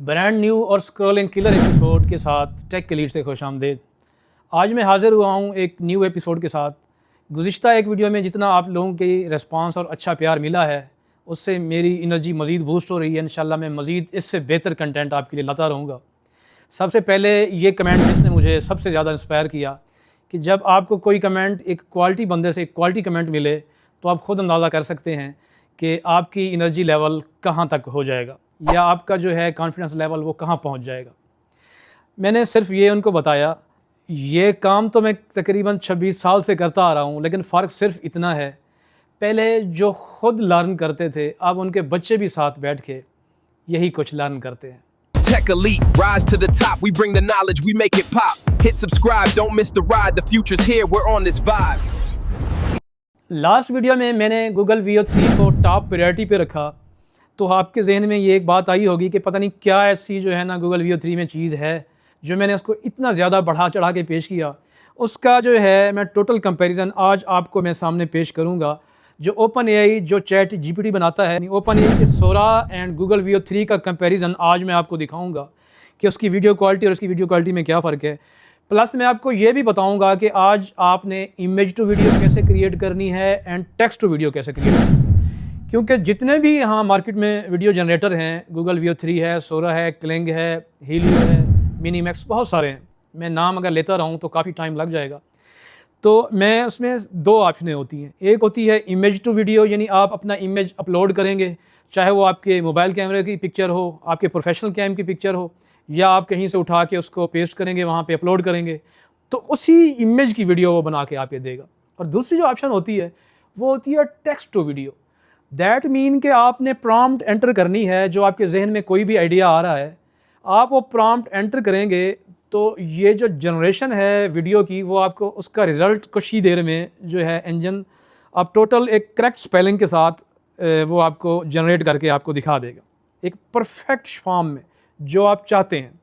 Brand new और scrolling killer episode के साथ टेक क्लीड से खुशामदीद। आज मैं हाज़िर हुआ हूँ एक न्यू एपिसोड के साथ। गुज़िश्ता एक वीडियो में जितना आप लोगों की रिस्पांस और अच्छा प्यार मिला है उससे मेरी एनर्जी मज़ीद बूस्ट हो रही है। इंशाल्लाह मैं मज़ीद इससे बेहतर कंटेंट आपके लिए लाता रहूँगा। सबसे पहले ये कमेंट जिसने मुझे सबसे ज़्यादा इंस्पायर किया कि जब आपको कोई कमेंट एक क्वालिटी बंदे से एक क्वालिटी कमेंट मिले तो आप ख़ुद अंदाज़ा कर सकते हैं कि आपकी एनर्जी लेवल कहाँ तक हो जाएगा या आपका जो है कॉन्फिडेंस लेवल वो कहाँ पहुँच जाएगा। मैंने सिर्फ ये उनको बताया, ये काम तो मैं तकरीबन 26 साल से करता आ रहा हूँ, लेकिन फ़र्क सिर्फ इतना है, पहले जो ख़ुद लर्न करते थे अब उनके बच्चे भी साथ बैठ के यही कुछ लर्न करते हैं। Tech Elite, rise to the top. We bring the knowledge, we make it pop. Hit subscribe, don't miss the ride. The future's here, we're on this vibe. Last video में मैंने गूगल Veo 3 को top priority पे रखा, तो आपके जहन में ये एक बात आई होगी कि पता नहीं क्या ऐसी जो है ना गूगल Veo 3 में चीज़ है जो मैंने उसको इतना ज़्यादा बढ़ा चढ़ा के पेश किया। उसका जो है मैं टोटल कंपैरिजन आज आपको मैं सामने पेश करूँगा। जो OpenAI जो चैट GPT बनाता है, OpenAI के सोरा एंड गूगल Veo 3 का कंपैरिजन आज मैं आपको दिखाऊंगा कि उसकी वीडियो क्वालिटी और उसकी वीडियो क्वालिटी में क्या फ़र्क है। प्लस मैं आपको ये भी बताऊंगा कि आज आपने इमेज टू वीडियो कैसे क्रिएट करनी है एंड टेक्स्ट टू वीडियो कैसे क्रिएट करनी है, क्योंकि जितने भी यहाँ मार्केट में वीडियो जनरेटर हैं, गूगल Veo 3 है, सोरा है, क्लिंग है, हीलियो है, मिनीमैक्स, बहुत सारे हैं। मैं नाम अगर लेता रहूँ तो काफ़ी टाइम लग जाएगा। तो मैं उसमें दो ऑप्शनें होती हैं। एक होती है इमेज टू वीडियो, यानी आप अपना इमेज अपलोड करेंगे, चाहे वो आपके मोबाइल कैमरे की पिक्चर हो, आपके प्रोफेशनल कैम की पिक्चर हो, या आप कहीं से उठा के उसको पेस्ट करेंगे, वहाँ पे अपलोड करेंगे, तो उसी इमेज की वीडियो वो बना के आपको देगा। और दूसरी जो ऑप्शन होती है वो होती है text to video. That mean कि आपने प्रॉम्प्ट एंटर करनी है। जो आपके जहन में कोई भी आइडिया आ रहा है, आप वो प्रॉम्प्ट एंटर करेंगे तो ये जो जनरेशन है वीडियो की वो आपको उसका रिज़ल्ट कुछ ही देर में जो है इंजन आप टोटल एक करेक्ट स्पेलिंग के साथ वो आपको जनरेट करके आपको दिखा देगा एक परफेक्ट फॉर्म में जो आप चाहते हैं।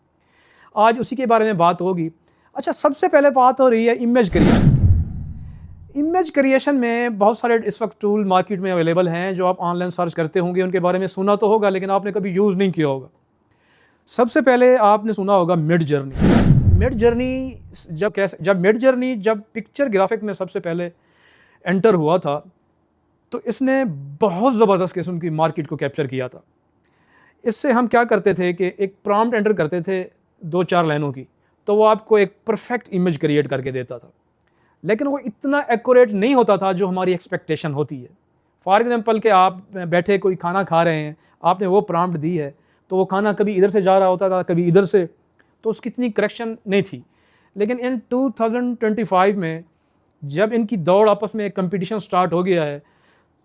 आज उसी के बारे में बात होगी। अच्छा, सबसे पहले बात हो रही है इमेज क्रिएशन की। इमेज क्रिएशन में बहुत सारे इस वक्त टूल मार्केट में अवेलेबल हैं जो आप ऑनलाइन सर्च करते होंगे, उनके बारे में सुना तो होगा लेकिन आपने कभी यूज़ नहीं किया होगा। सबसे पहले आपने सुना होगा मिड जर्नी। मिड जर्नी जब पिक्चर ग्राफिक में सबसे पहले एंटर हुआ था तो इसने बहुत ज़बरदस्त किस्म की मार्केट को कैप्चर किया था। इससे हम क्या करते थे कि एक प्रॉम्प्ट एंटर करते थे 2-4 लाइनों की, तो वो आपको एक परफेक्ट इमेज क्रिएट करके देता था, लेकिन वो इतना एक्यूरेट नहीं होता था जो हमारी एक्सपेक्टेशन होती है। फॉर एग्जांपल कि आप बैठे कोई खाना खा रहे हैं, आपने वो प्रॉम्प्ट दी है तो वो खाना कभी इधर से जा रहा होता था कभी इधर से, तो उसकी इतनी करेक्शन नहीं थी। लेकिन इन 2025 में जब इनकी दौड़ आपस में एक कंपटीशन स्टार्ट हो गया है,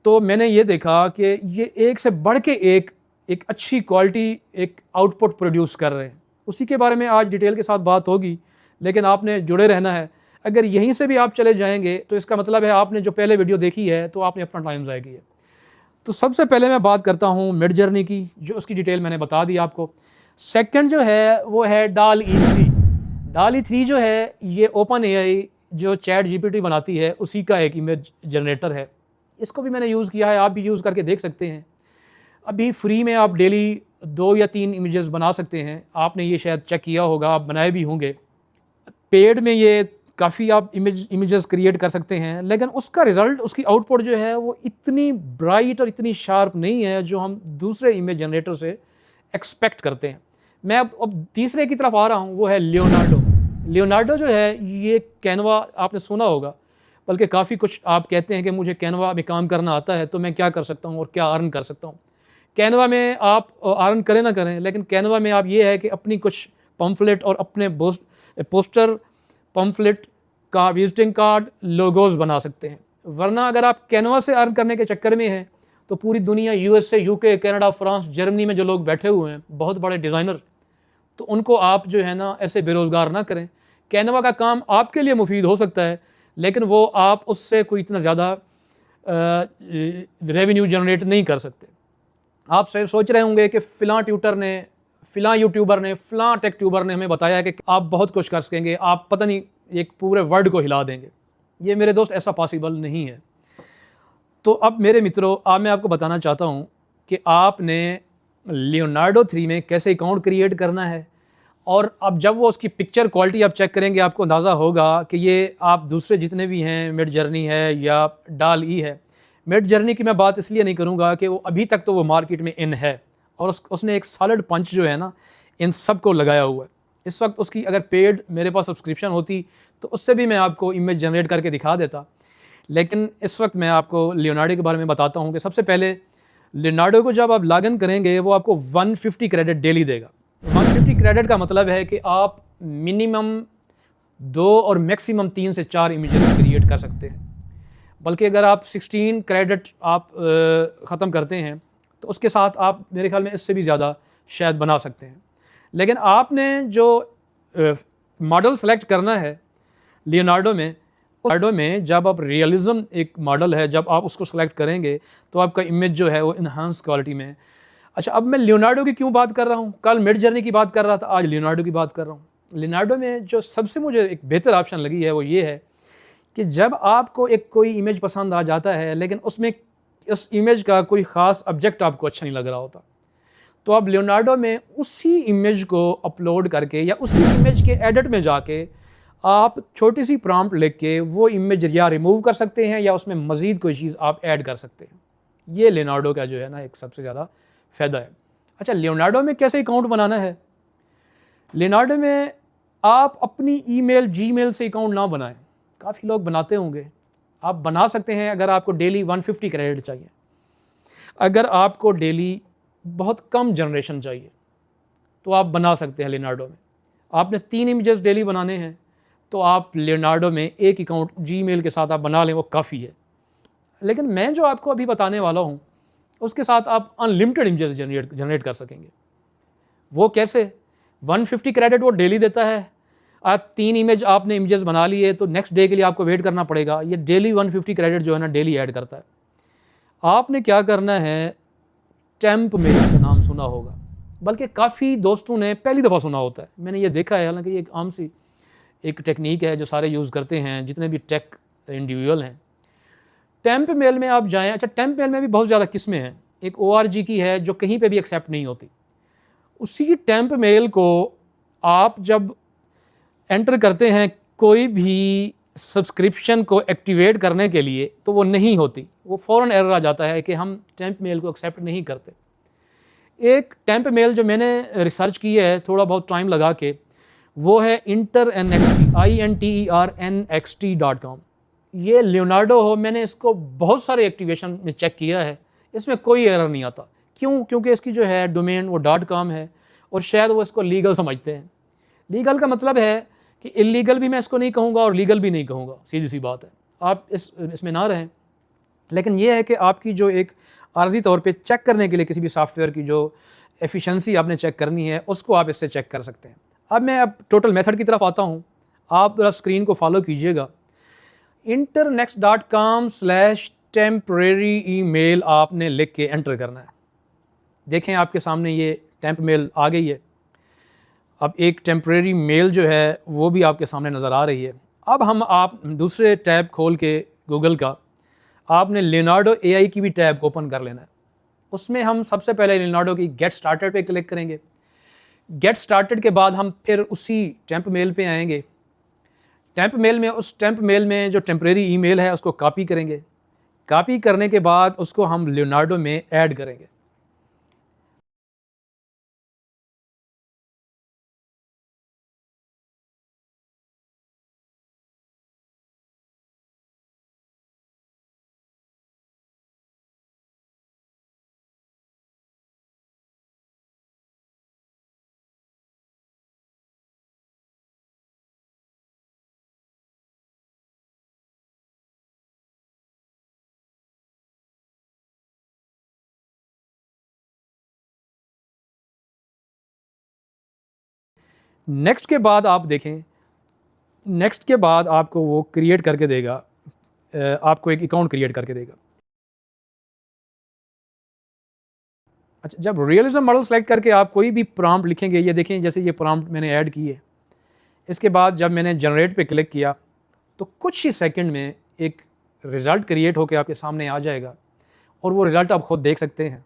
तो मैंने ये देखा कि ये एक से बढ़ के एक अच्छी क्वालिटी एक आउटपुट प्रोड्यूस कर रहे हैं। उसी के बारे में आज डिटेल के साथ बात होगी, लेकिन आपने जुड़े रहना है। अगर यहीं से भी आप चले जाएंगे तो इसका मतलब है आपने जो पहले वीडियो देखी है तो आपने अपना टाइम ज़ाया किया है। तो सबसे पहले मैं बात करता हूँ मिड जर्नी की, जो उसकी डिटेल मैंने बता दी आपको। सेकंड जो है वो है DALL-E 3। DALL-E 3 जो है ये OpenAI जो चैट GPT बनाती है उसी का एक इमेज जनरेटर है। इसको भी मैंने यूज़ किया है, आप भी यूज़ करके देख सकते हैं। अभी फ्री में आप डेली 2 या 3 इमेजेस बना सकते हैं। आपने ये शायद चेक किया होगा, आप बनाए भी होंगे। पेड में ये काफ़ी आप इमेजेस क्रिएट कर सकते हैं, लेकिन उसका रिज़ल्ट, उसकी आउटपुट जो है वो इतनी ब्राइट और इतनी शार्प नहीं है जो हम दूसरे इमेज जनरेटर से एक्सपेक्ट करते हैं। मैं अब तीसरे की तरफ आ रहा हूँ, वो है लियोनार्डो जो है ये कैनवा आपने सुना होगा, बल्कि काफ़ी कुछ आप कहते हैं कि मुझे कैनवा में काम करना आता है तो मैं क्या कर सकता हूँ और क्या अर्न कर सकता हूँ। कैनवा में आप अर्न करें ना करें, लेकिन कैनवा में आप ये है कि अपनी कुछ पम्फलेट और अपने पोस्टर, पम्फलेट का विजिटिंग कार्ड, लोगोज़ बना सकते हैं। वरना अगर आप कैनवा से अर्न करने के चक्कर में हैं तो पूरी दुनिया USA, UK, Canada, France, Germany में जो लोग बैठे हुए हैं बहुत बड़े डिज़ाइनर, तो उनको आप जो है ना ऐसे बेरोज़गार ना करें। कैनवा का काम आपके लिए मुफीद हो सकता है, लेकिन वो आप उससे कोई इतना ज़्यादा रेवेन्यू जनरेट नहीं कर सकते। आप सोच रहे होंगे कि फ़लाँ ट्यूटर ने, फ़लाँ यूट्यूबर ने, फ़लाँ टेक ट्यूबर ने हमें बताया कि आप बहुत कुछ कर सकेंगे, आप पता नहीं एक पूरे वर्ल्ड को हिला देंगे। ये मेरे दोस्त ऐसा पॉसिबल नहीं है। तो अब मेरे मित्रों, मैं आपको बताना चाहता हूँ कि आपने लियोनार्डो 3 में कैसे अकाउंट क्रिएट करना है। और अब जब वो उसकी पिक्चर क्वालिटी आप चेक करेंगे आपको अंदाज़ा होगा कि ये आप दूसरे जितने भी हैं, मिड जर्नी है या डाल ई है। मिड जर्नी की मैं बात इसलिए नहीं करूँगा कि वो अभी तक तो वो मार्केट में इन है और उसने एक सॉलिड पंच जो है ना इन सब को लगाया हुआ है। इस वक्त उसकी अगर पेड मेरे पास सब्सक्रिप्शन होती तो उससे भी मैं आपको इमेज जनरेट करके दिखा देता, लेकिन इस वक्त मैं आपको लियोनार्डो के बारे में बताता हूँ कि सबसे पहले लियोनार्डो को जब आप लॉगिन करेंगे वो आपको 150 क्रेडिट डेली देगा। 150 क्रेडिट का मतलब है कि आप मिनिमम 2 और मैक्सिमम 3 से 4 इमेजेस क्रिएट कर सकते हैं। बल्कि अगर आप 16 क्रेडिट आप ख़त्म करते हैं तो उसके साथ आप मेरे ख्याल में इससे भी ज़्यादा शायद बना सकते हैं। लेकिन आपने जो मॉडल सेलेक्ट करना है लियोनार्डो में जब आप रियलिज़म एक मॉडल है, जब आप उसको सेलेक्ट करेंगे तो आपका इमेज जो है वो इन्हांस क्वालिटी में है। अच्छा, अब मैं लियोनार्डो की क्यों बात कर रहा हूँ? कल मिड जर्नी की बात कर रहा था, आज लियोनार्डो की बात कर रहा हूँ। लियोनार्डो में जो सबसे मुझे एक बेहतर ऑप्शन लगी है वो ये है कि जब आपको एक कोई इमेज पसंद आ जाता है लेकिन उसमें उस इमेज का कोई ख़ास ऑब्जेक्ट आपको अच्छा नहीं लग रहा होता, तो आप लियोनार्डो में उसी इमेज को अपलोड करके या उसी इमेज के एडिट में जाके आप छोटी सी प्रॉम्प्ट लिख के वो इमेज या रिमूव कर सकते हैं या उसमें मज़ीद कोई चीज़ आप ऐड कर सकते हैं। ये लियोनार्डो का जो है ना एक सबसे ज़्यादा फ़ायदा है। अच्छा, लियोनार्डो में कैसे अकाउंट बनाना है? लियोनार्डो में आप अपनी ईमेल जीमेल से अकाउंट ना बनाएं। काफ़ी लोग बनाते होंगे, आप बना सकते हैं अगर आपको डेली 150 क्रेडिट चाहिए। अगर आपको डेली बहुत कम जनरेशन चाहिए तो आप बना सकते हैं लियोनार्डो में। आपने 3 इमेजेस डेली बनाने हैं तो आप लियोनार्डो में एक अकाउंट जीमेल के साथ आप बना लें, वो काफ़ी है। लेकिन मैं जो आपको अभी बताने वाला हूँ उसके साथ आप अनलिमिटेड इमेजेस जनरेट कर सकेंगे। वो कैसे? 150 क्रेडिट वो डेली देता है। आज 3 इमेज आपने इमेजेस बना लिए तो नेक्स्ट डे के लिए आपको वेट करना पड़ेगा। ये डेली 150 क्रेडिट जो है ना डेली ऐड करता है। आपने क्या करना है, टेम्प मेल का नाम सुना होगा, बल्कि काफ़ी दोस्तों ने पहली दफ़ा सुना होता है। मैंने ये देखा है, हालांकि ये एक आम सी एक टेक्निक है जो सारे यूज़ करते हैं जितने भी टेक इंडिविजुअल हैं। टेम्प मेल में आप जाएं। अच्छा, टेम्प मेल में भी बहुत ज़्यादा किस्में हैं। एक ORG की है जो कहीं पे भी एक्सेप्ट नहीं होती। उसी टेम्प मेल को आप जब एंटर करते हैं कोई भी सब्सक्रिप्शन को एक्टिवेट करने के लिए तो वो नहीं होती, वो फ़ौरन एरर आ जाता है कि हम टेम्प मेल को एक्सेप्ट नहीं करते। एक टेम्प मेल जो मैंने रिसर्च की है थोड़ा बहुत टाइम लगा के, वो है internxt.com। ये लियोनार्डो हो, मैंने इसको बहुत सारे एक्टिवेशन में चेक किया है, इसमें कोई एरर नहीं आता। क्यों? क्योंकि इसकी जो है डोमेन वो .com है और शायद वो इसको लीगल समझते हैं। लीगल का मतलब है कि इलीगल भी मैं इसको नहीं कहूँगा और लीगल भी नहीं कहूँगा, सीधी सी बात है। आप इसमें ना रहें। लेकिन ये है कि आपकी जो एक आर्जी तौर पे चेक करने के लिए किसी भी सॉफ्टवेयर की जो एफिशिएंसी आपने चेक करनी है उसको आप इससे चेक कर सकते हैं। अब मैं टोटल मेथड की तरफ आता हूँ, आप जरा स्क्रीन को फॉलो कीजिएगा। internext.com/temporary email आपने लिख के एंटर करना है। देखें आपके सामने ये टेम्प मेल आ गई है। अब एक टेम्परेरी मेल जो है वो भी आपके सामने नज़र आ रही है। अब आप दूसरे टैब खोल के गूगल का आपने लियोनार्डो AI की भी टैब ओपन कर लेना है। उसमें हम सबसे पहले लियोनार्डो की गेट स्टार्टेड पे क्लिक करेंगे। गेट स्टार्टेड के बाद हम फिर उसी टेम्प मेल पे आएंगे। उस टेम्प मेल में जो टेम्परेरी ईमेल है उसको कॉपी करेंगे। कॉपी करने के बाद उसको हम लियोनार्डो में ऐड करेंगे। नेक्स्ट के बाद आप देखें, नेक्स्ट के बाद आपको वो क्रिएट करके देगा, आपको एक अकाउंट क्रिएट करके देगा। अच्छा, जब रियलिज्म मॉडल सेलेक्ट करके आप कोई भी प्रॉम्प्ट लिखेंगे, ये देखें जैसे ये प्रॉम्प्ट मैंने ऐड की है, इसके बाद जब मैंने जनरेट पे क्लिक किया तो कुछ ही सेकंड में एक रिज़ल्ट क्रिएट होकर आपके सामने आ जाएगा और वो रिज़ल्ट आप खुद देख सकते हैं।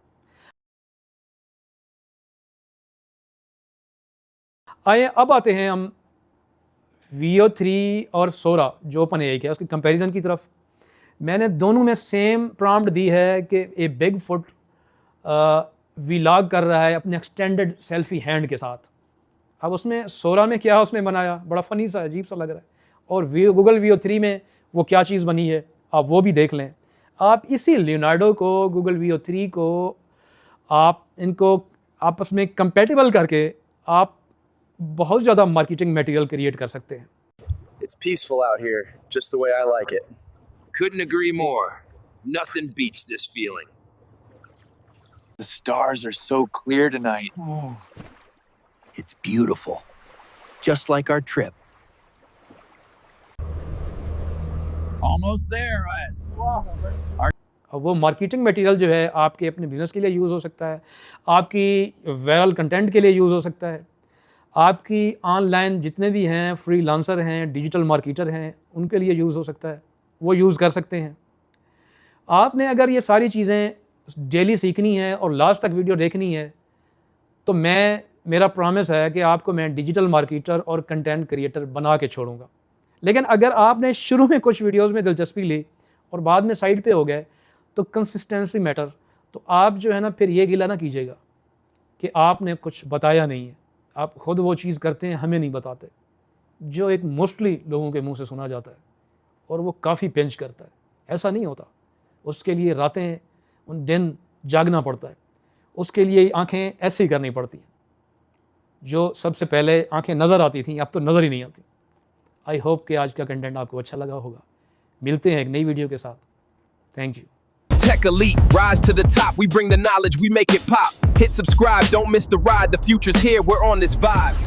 आइए अब आते हैं हम VO3 और सोरा जो ओपन एआई का उसकी कंपैरिजन की तरफ। मैंने दोनों में सेम प्रॉम्प्ट दी है कि ए बिग फुट व्लॉग कर रहा है अपने एक्सटेंडेड सेल्फी हैंड के साथ। अब उसमें सोरा में क्या उसने बनाया, बड़ा फ़नी सा अजीब सा लग रहा है, और गूगल VO3 में वो क्या चीज़ बनी है आप वो भी देख लें। आप इसी लियोनार्डो को, गूगल VO3 को आप इनको आपस में कंपैटिबल करके आप बहुत ज़्यादा मार्केटिंग मटेरियल क्रिएट कर सकते हैं। It's peaceful out here, just the way I like it. Couldn't agree more. Nothing beats this feeling. The stars are so clear tonight. It's beautiful. Just like our trip. Almost there. अब वो marketing material जो है आपके अपने business के लिए use हो सकता है, आपकी वायरल कंटेंट के लिए यूज़ हो सकता है, आपकी ऑनलाइन जितने भी हैं फ्रीलांसर हैं, डिजिटल मार्केटर हैं, उनके लिए यूज़ हो सकता है, वो यूज़ कर सकते हैं। आपने अगर ये सारी चीज़ें डेली सीखनी है और लास्ट तक वीडियो देखनी है तो मेरा प्रॉमिस है कि आपको मैं डिजिटल मार्केटर और कंटेंट क्रिएटर बना के छोड़ूंगा। लेकिन अगर आपने शुरू में कुछ वीडियोस में दिलचस्पी ली और बाद में साइड पे हो गए तो कंसिस्टेंसी मैटर। तो आप जो है ना फिर ये गिला ना कीजिएगा कि आपने कुछ बताया नहीं है, आप ख़ुद वो चीज़ करते हैं हमें नहीं बताते, जो एक मोस्टली लोगों के मुंह से सुना जाता है और वो काफ़ी पिंच करता है। ऐसा नहीं होता, उसके लिए रातें उन दिन जागना पड़ता है, उसके लिए आंखें ऐसे ही करनी पड़ती हैं। जो सबसे पहले आंखें नज़र आती थी अब तो नज़र ही नहीं आती। आई होप कि आज का कंटेंट आपको अच्छा लगा होगा। मिलते हैं एक नई वीडियो के साथ। Thank you. Tech elite, rise to the top. We bring the knowledge, we make it pop. Hit subscribe, don't miss the ride. The future's here, we're on this vibe.